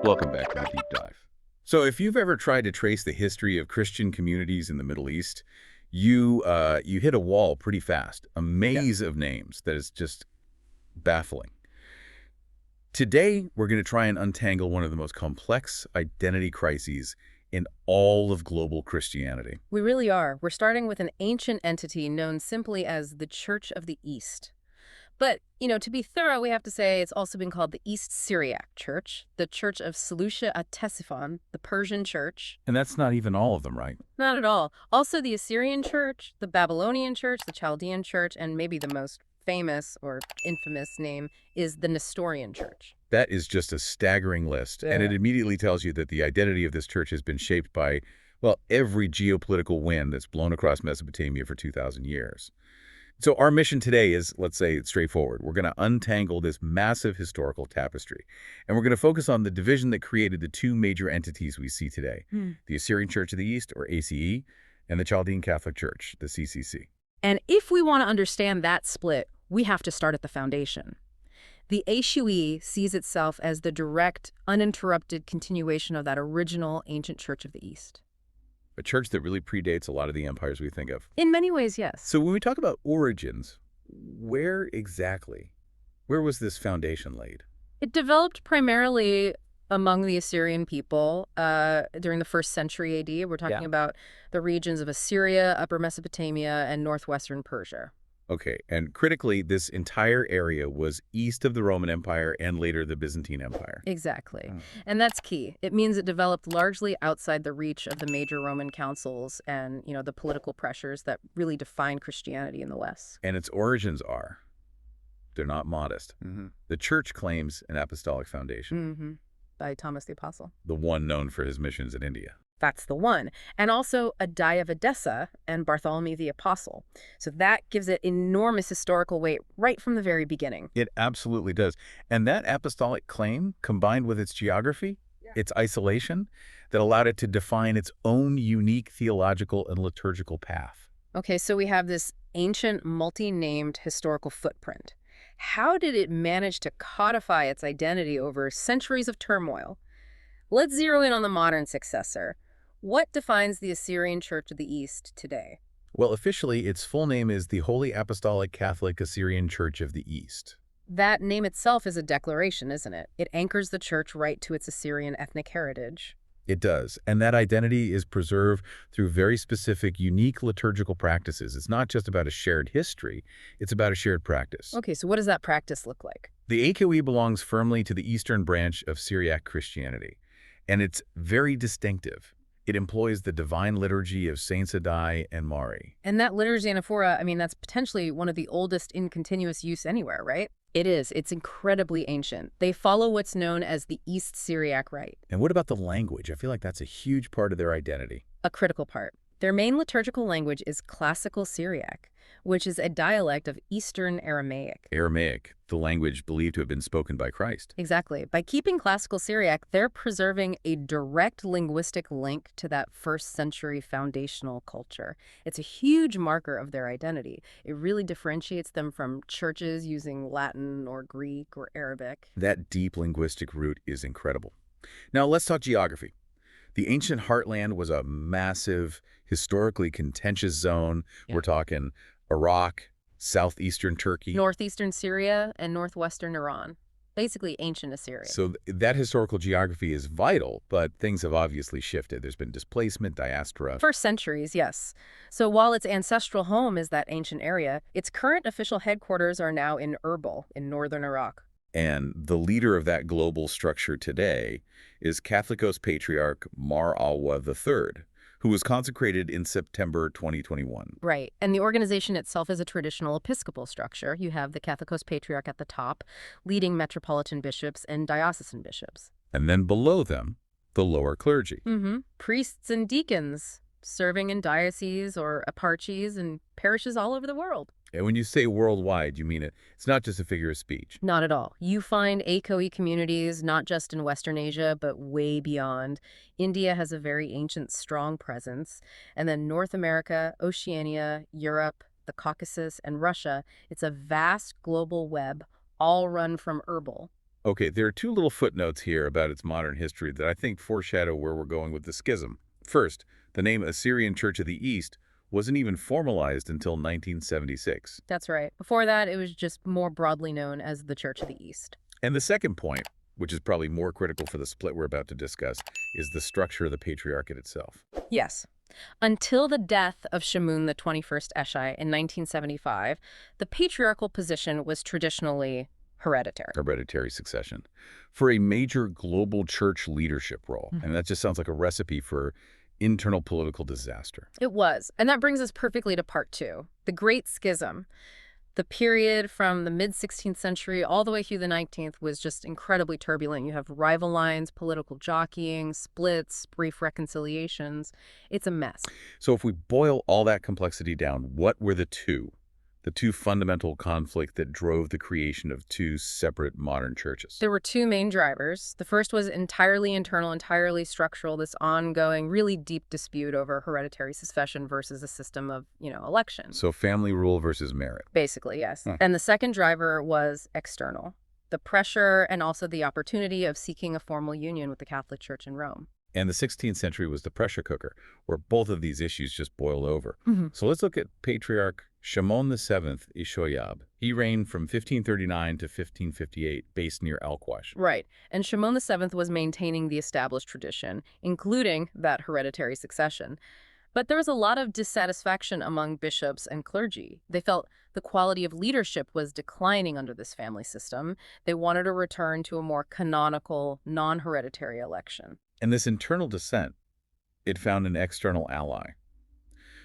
Welcome back to the deep dive. So if you've ever tried to trace the history of Christian communities in the Middle East, you hit a wall pretty fast, a maze of names that is just baffling. Today, we're going to try and untangle one of the most complex identity crises in all of global Christianity. We really are. We're starting with an ancient entity known simply as the Church of the East. But, to be thorough, we have to say it's also been called the East Syriac Church, the Church of Seleucia at Ctesiphon, the Persian Church. And that's not even all of them, right? Not at all. Also the Assyrian Church, the Babylonian Church, the Chaldean Church, and maybe the most famous or infamous name is the Nestorian Church. That is just a staggering list, and it immediately tells you that the identity of this church has been shaped by, well, every geopolitical wind that's blown across Mesopotamia for 2,000 years. So our mission today is, let's say, straightforward. We're going to untangle this massive historical tapestry, and we're going to focus on the division that created the two major entities we see today, the Assyrian Church of the East, or ACE, and the Chaldean Catholic Church, the CCC. And if we want to understand that split, we have to start at the foundation. The ACE sees itself as the direct, uninterrupted continuation of that original ancient Church of the East. A church that really predates a lot of the empires we think of. In many ways, yes. So when we talk about origins, where was this foundation laid? It developed primarily among the Assyrian people during the 1st century AD. We're talking about the regions of Assyria, Upper Mesopotamia, and northwestern Persia. Okay, and critically, this entire area was east of the Roman Empire and later the Byzantine Empire. Exactly. And that's key. It means it developed largely outside the reach of the major Roman councils and, the political pressures that really defined Christianity in the West. And its origins they're not modest. The church claims an apostolic foundation. By Thomas the Apostle. The one known for his missions in India. That's the one. And also Addai of Edessa and Bartholomew the Apostle. So that gives it enormous historical weight right from the very beginning. It absolutely does. And that apostolic claim, combined with its geography, its isolation, that allowed it to define its own unique theological and liturgical path. Okay, so we have this ancient, multi-named historical footprint. How did it manage to codify its identity over centuries of turmoil? Let's zero in on the modern successor. What defines the Assyrian Church of the East today? Well, officially, its full name is the Holy Apostolic Catholic Assyrian Church of the East. That name itself is a declaration, isn't it? It anchors the church right to its Assyrian ethnic heritage. It does, and that identity is preserved through very specific, unique liturgical practices. It's not just about a shared history, it's about a shared practice. Okay, so what does that practice look like? The AKOE belongs firmly to the eastern branch of Syriac Christianity, and it's very distinctive. It employs the divine liturgy of Saints Addai and Mari. And that liturgy anaphora, that's potentially one of the oldest in continuous use anywhere, right? It is. It's incredibly ancient. They follow what's known as the East Syriac Rite. And what about the language? I feel like that's a huge part of their identity. A critical part. Their main liturgical language is Classical Syriac, which is a dialect of Eastern Aramaic. Aramaic, the language believed to have been spoken by Christ. Exactly. By keeping Classical Syriac, they're preserving a direct linguistic link to that 1st century foundational culture. It's a huge marker of their identity. It really differentiates them from churches using Latin or Greek or Arabic. That deep linguistic root is incredible. Now let's talk geography. The ancient heartland was a massive, historically contentious zone. We're talking Iraq, southeastern Turkey. Northeastern Syria and northwestern Iran. Basically ancient Assyria. So that historical geography is vital, but things have obviously shifted. There's been displacement, diaspora. For centuries, yes. So while its ancestral home is that ancient area, its current official headquarters are now in Erbil, in northern Iraq. And the leader of that global structure today is Catholicos Patriarch Mar Alwa III, who was consecrated in September 2021. Right. And the organization itself is a traditional episcopal structure. You have the Catholicos Patriarch at the top, leading metropolitan bishops and diocesan bishops. And then below them, the lower clergy. Priests and deacons serving in dioceses or eparchies and parishes all over the world. And when you say worldwide, you mean it's not just a figure of speech. Not at all. You find AKOE communities not just in Western Asia, but way beyond. India has a very ancient, strong presence. And then North America, Oceania, Europe, the Caucasus, and Russia, it's a vast global web, all run from Erbil. Okay, there are two little footnotes here about its modern history that I think foreshadow where we're going with the schism. First, the name Assyrian Church of the East wasn't even formalized until 1976. That's right. Before that, it was just more broadly known as the Church of the East. And the second point, which is probably more critical for the split we're about to discuss, is the structure of the Patriarchate itself. Yes. Until the death of Shamun the 21st Eshai in 1975, the patriarchal position was traditionally hereditary. Hereditary succession. For a major global church leadership role. And that just sounds like a recipe for internal political disaster. It was. And that brings us perfectly to part two, the Great Schism. The period from the mid-16th century all the way through the 19th was just incredibly turbulent. You have rival lines, political jockeying, splits, brief reconciliations. It's a mess. So if we boil all that complexity down, what were the two fundamental conflicts that drove the creation of two separate modern churches? There were two main drivers. The first was entirely internal, entirely structural, this ongoing, really deep dispute over hereditary succession versus a system of, election. So family rule versus merit. Basically, yes. And the second driver was external, the pressure and also the opportunity of seeking a formal union with the Catholic Church in Rome. And the 16th century was the pressure cooker, where both of these issues just boiled over. So let's look at Patriarch Shimon VII Ishoyab. He reigned from 1539 to 1558, based near Alquash. Right. And Shimon VII was maintaining the established tradition, including that hereditary succession. But there was a lot of dissatisfaction among bishops and clergy. They felt the quality of leadership was declining under this family system. They wanted a return to a more canonical, non-hereditary election. And this internal dissent, it found an external ally.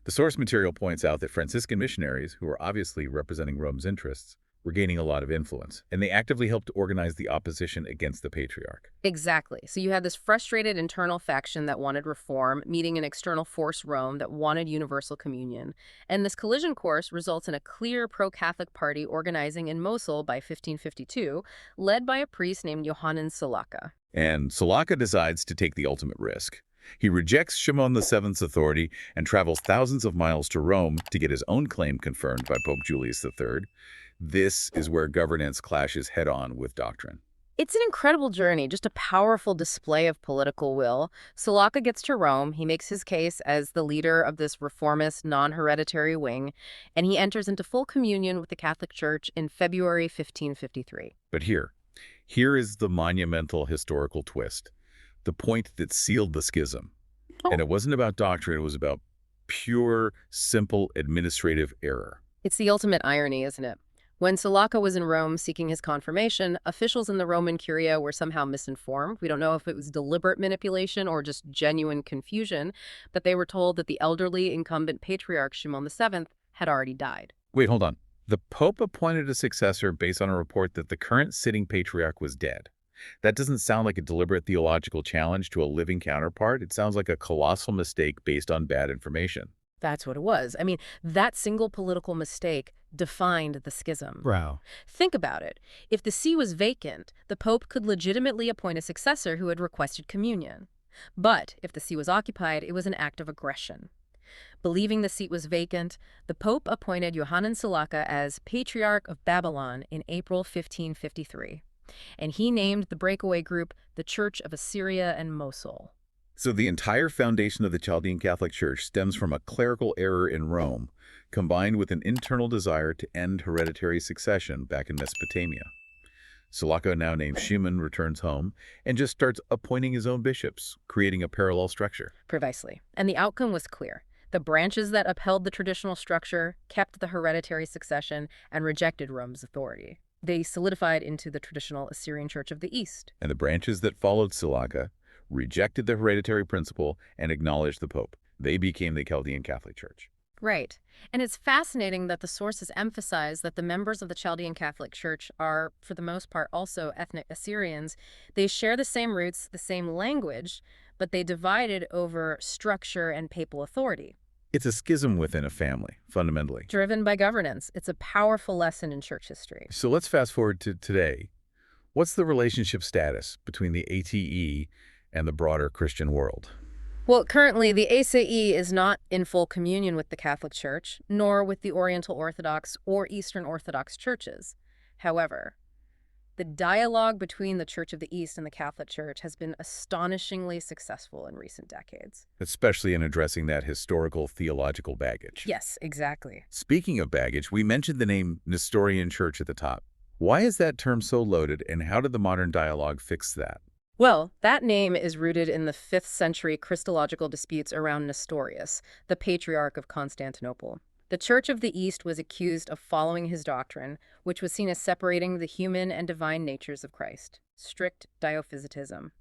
The source material points out that Franciscan missionaries, who were obviously representing Rome's interests, were gaining a lot of influence, and they actively helped organize the opposition against the Patriarch. Exactly. So you had this frustrated internal faction that wanted reform, meeting an external force, Rome, that wanted universal communion. And this collision course results in a clear pro-Catholic party organizing in Mosul by 1552, led by a priest named Yohanan Salaka. And Salaka decides to take the ultimate risk. He rejects Shimon VII's authority and travels thousands of miles to Rome to get his own claim confirmed by Pope Julius III. This is where governance clashes head-on with doctrine. It's an incredible journey, just a powerful display of political will. Salaka gets to Rome, he makes his case as the leader of this reformist, non-hereditary wing, and he enters into full communion with the Catholic Church in February 1553. But here is the monumental historical twist. The point that sealed the schism. And it wasn't about doctrine, it was about pure, simple administrative error. It's the ultimate irony, isn't it? When Salaka was in Rome seeking his confirmation, officials in the Roman Curia were somehow misinformed. We don't know if it was deliberate manipulation or just genuine confusion, but they were told that the elderly incumbent patriarch Shimon VII had already died. Wait, hold on. The Pope appointed a successor based on a report that the current sitting patriarch was dead. That doesn't sound like a deliberate theological challenge to a living counterpart. It sounds like a colossal mistake based on bad information. That's what it was. I mean, that single political mistake defined the schism. Wow. Think about it. If the see was vacant, the Pope could legitimately appoint a successor who had requested communion. But if the see was occupied, it was an act of aggression. Believing the seat was vacant, the Pope appointed Yohanan Salaka as Patriarch of Babylon in April 1553. And he named the breakaway group the Church of Assyria and Mosul. So the entire foundation of the Chaldean Catholic Church stems from a clerical error in Rome, combined with an internal desire to end hereditary succession back in Mesopotamia. Salaka, now named Shimon, returns home and just starts appointing his own bishops, creating a parallel structure. Precisely. And the outcome was clear. The branches that upheld the traditional structure kept the hereditary succession and rejected Rome's authority. They solidified into the traditional Assyrian Church of the East. And the branches that followed Salaka rejected the hereditary principle and acknowledged the Pope. They became the Chaldean Catholic Church. Right. And it's fascinating that the sources emphasize that the members of the Chaldean Catholic Church are, for the most part, also ethnic Assyrians. They share the same roots, the same language, but they divided over structure and papal authority. It's a schism within a family, fundamentally. Driven by governance. It's a powerful lesson in church history. So let's fast forward to today. What's the relationship status between the ATE and the broader Christian world? Well, currently, the ACE is not in full communion with the Catholic Church, nor with the Oriental Orthodox or Eastern Orthodox churches. However, The dialogue between the Church of the East and the Catholic Church has been astonishingly successful in recent decades. Especially in addressing that historical theological baggage. Yes, exactly. Speaking of baggage, we mentioned the name Nestorian Church at the top. Why is that term so loaded, and how did the modern dialogue fix that? Well, that name is rooted in the 5th century Christological disputes around Nestorius, the Patriarch of Constantinople. The Church of the East was accused of following his doctrine, which was seen as separating the human and divine natures of Christ, strict diophysitism.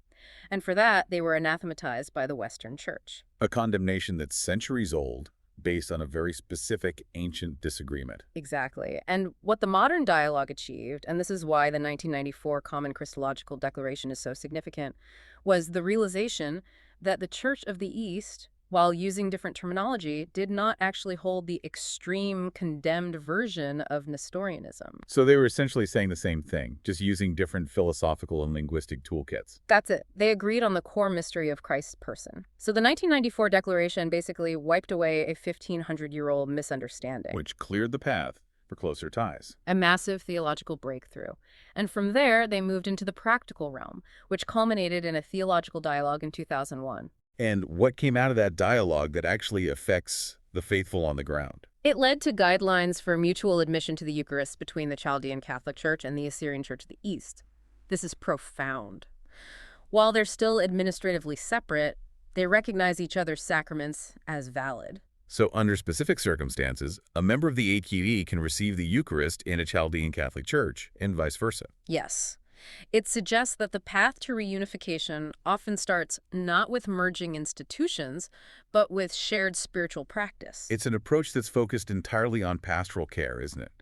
And for that, they were anathematized by the Western Church. A condemnation that's centuries old, based on a very specific ancient disagreement. Exactly. And what the modern dialogue achieved, and this is why the 1994 Common Christological Declaration is so significant, was the realization that the Church of the East, while using different terminology, did not actually hold the extreme condemned version of Nestorianism. So they were essentially saying the same thing, just using different philosophical and linguistic toolkits. That's it. They agreed on the core mystery of Christ's person. So the 1994 Declaration basically wiped away a 1,500-year-old misunderstanding. Which cleared the path for closer ties. A massive theological breakthrough. And from there, they moved into the practical realm, which culminated in a theological dialogue in 2001. And what came out of that dialogue that actually affects the faithful on the ground? It led to guidelines for mutual admission to the Eucharist between the Chaldean Catholic Church and the Assyrian Church of the East. This is profound. While they're still administratively separate, they recognize each other's sacraments as valid. So under specific circumstances, a member of the AQE can receive the Eucharist in a Chaldean Catholic Church, and vice versa. Yes. It suggests that the path to reunification often starts not with merging institutions, but with shared spiritual practice. It's an approach that's focused entirely on pastoral care, isn't it?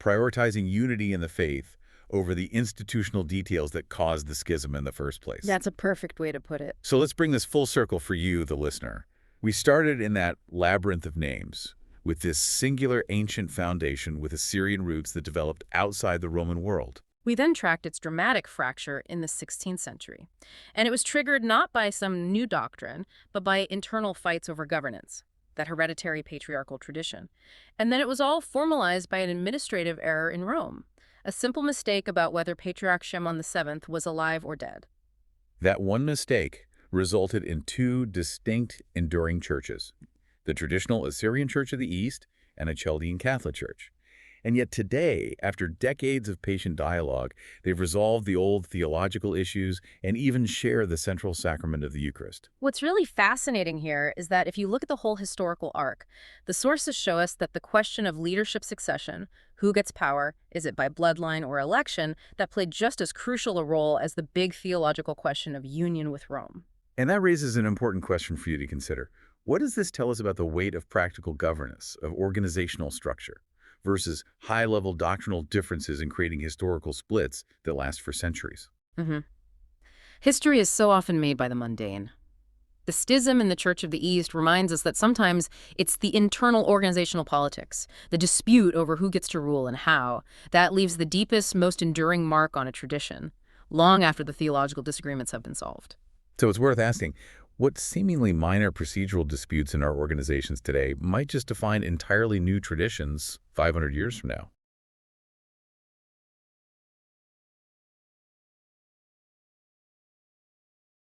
Prioritizing unity in the faith over the institutional details that caused the schism in the first place. That's a perfect way to put it. So let's bring this full circle for you, the listener. We started in that labyrinth of names, with this singular ancient foundation with Assyrian roots that developed outside the Roman world. We then tracked its dramatic fracture in the 16th century. And it was triggered not by some new doctrine, but by internal fights over governance, that hereditary patriarchal tradition. And then it was all formalized by an administrative error in Rome, a simple mistake about whether Patriarch Shimon VII was alive or dead. That one mistake resulted in two distinct, enduring churches, the traditional Assyrian Church of the East and a Chaldean Catholic Church. And yet today, after decades of patient dialogue, they've resolved the old theological issues and even share the central sacrament of the Eucharist. What's really fascinating here is that if you look at the whole historical arc, the sources show us that the question of leadership succession, who gets power, is it by bloodline or election, that played just as crucial a role as the big theological question of union with Rome. And that raises an important question for you to consider. What does this tell us about the weight of practical governance, of organizational structure, versus high-level doctrinal differences in creating historical splits that last for centuries? History is so often made by the mundane. The schism in the Church of the East reminds us that sometimes it's the internal organizational politics, the dispute over who gets to rule and how, that leaves the deepest, most enduring mark on a tradition, long after the theological disagreements have been solved. So it's worth asking, what seemingly minor procedural disputes in our organizations today might just define entirely new traditions 500 years from now?